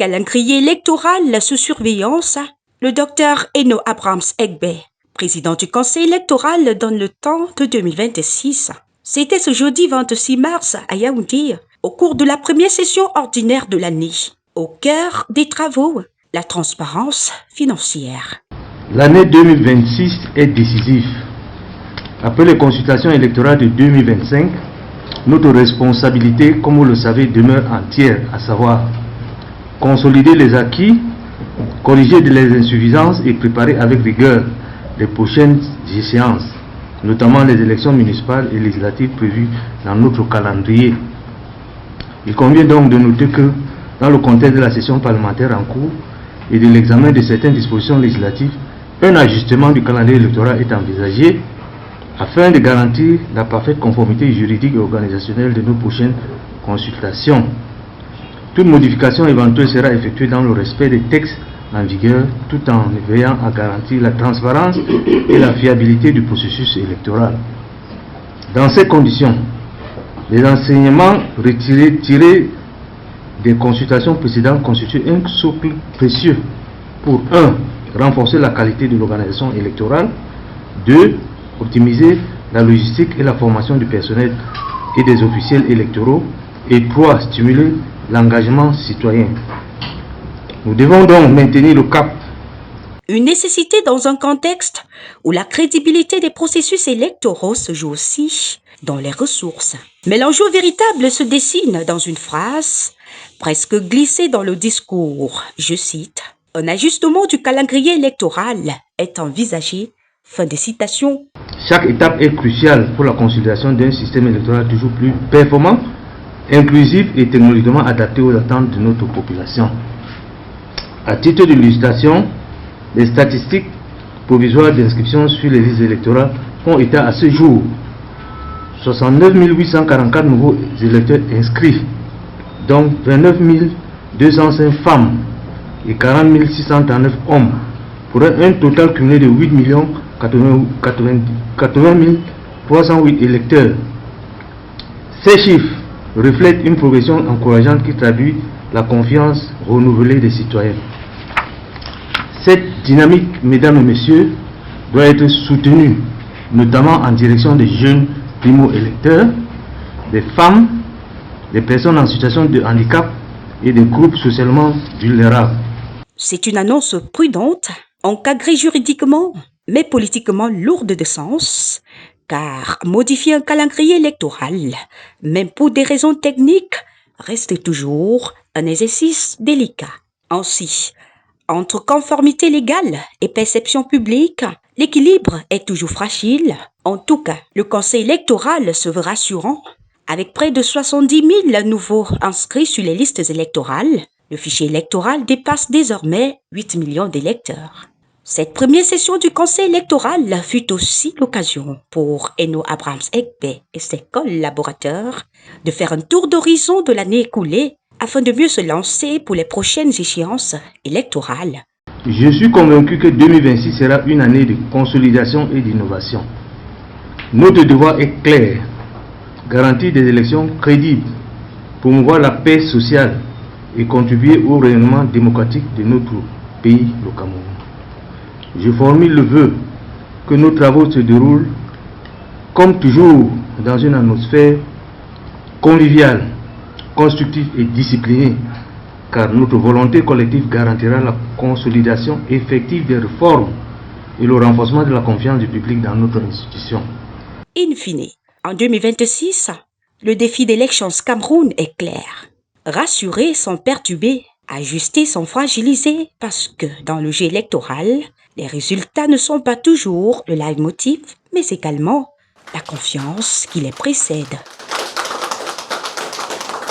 calendrier électoral sous surveillance, le Dr Eno Abrams-Egbe, président du Conseil électoral, donne le temps de 2026. C'était ce jeudi 26 mars à Yaoundé, au cours de la première session ordinaire de l'année. Au cœur des travaux, la transparence financière. L'année 2026 est décisive. Après les consultations électorales de 2025, notre responsabilité, comme vous le savez, demeure entière, à savoir consolider les acquis, corriger les insuffisances et préparer avec rigueur les prochaines échéances, notamment les élections municipales et législatives prévues dans notre calendrier. Il convient donc de noter que, dans le contexte de la session parlementaire en cours et de l'examen de certaines dispositions législatives, un ajustement du calendrier électoral est envisagé afin de garantir la parfaite conformité juridique et organisationnelle de nos prochaines consultations. Toute modification éventuelle sera effectuée dans le respect des textes en vigueur, tout en veillant à garantir la transparence et la fiabilité du processus électoral. Dans ces conditions, les enseignements tirés des consultations précédentes constituent un socle précieux pour 1. Renforcer la qualité de l'organisation électorale, 2. Optimiser la logistique et la formation du personnel et des officiels électoraux, et 3. Stimuler l'engagement citoyen. Nous devons donc maintenir le cap. Une nécessité dans un contexte où la crédibilité des processus électoraux se joue aussi dans les ressources. Mais l'enjeu véritable se dessine dans une phrase presque glissée dans le discours. Je cite, « Un ajustement du calendrier électoral est envisagé ». Fin de citation. Chaque étape est cruciale pour la consolidation d'un système électoral toujours plus performant, inclusif et technologiquement adapté aux attentes de notre population. À titre d'illustration, les statistiques provisoires d'inscription sur les listes électorales font état à ce jour 69 844 nouveaux électeurs inscrits, dont 29 205 femmes et 40 639 hommes, pour un total cumulé de 8 80 308 électeurs. Ces chiffres reflètent une progression encourageante qui traduit la confiance renouvelée des citoyens. Cette dynamique, mesdames et messieurs, doit être soutenue, notamment en direction des jeunes primo-électeurs, des femmes, des personnes en situation de handicap et des groupes socialement vulnérables. C'est une annonce prudente, encadrée juridiquement, mais politiquement lourde de sens, car modifier un calendrier électoral, même pour des raisons techniques, reste toujours un exercice délicat. Ainsi, entre conformité légale et perception publique, l'équilibre est toujours fragile. En tout cas, le Conseil électoral se veut rassurant. Avec près de 70 000 nouveaux inscrits sur les listes électorales, le fichier électoral dépasse désormais 8 millions d'électeurs. Cette première session du Conseil électoral fut aussi l'occasion pour Eno Abrams-Egbe et ses collaborateurs de faire un tour d'horizon de l'année écoulée afin de mieux se lancer pour les prochaines échéances électorales. Je suis convaincu que 2026 sera une année de consolidation et d'innovation. Notre devoir est clair, garantir des élections crédibles, promouvoir la paix sociale et contribuer au rayonnement démocratique de notre pays, le Cameroun. Je formule le vœu que nos travaux se déroulent, comme toujours, dans une atmosphère conviviale, constructive et disciplinée, car notre volonté collective garantira la consolidation effective des réformes et le renforcement de la confiance du public dans notre institution. In fine, en 2026, le défi d'Elections Cameroun est clair. Rassurer sans perturber, ajuster sans fragiliser, parce que dans le jeu électoral, les résultats ne sont pas toujours le leitmotiv, mais également la confiance qui les précède.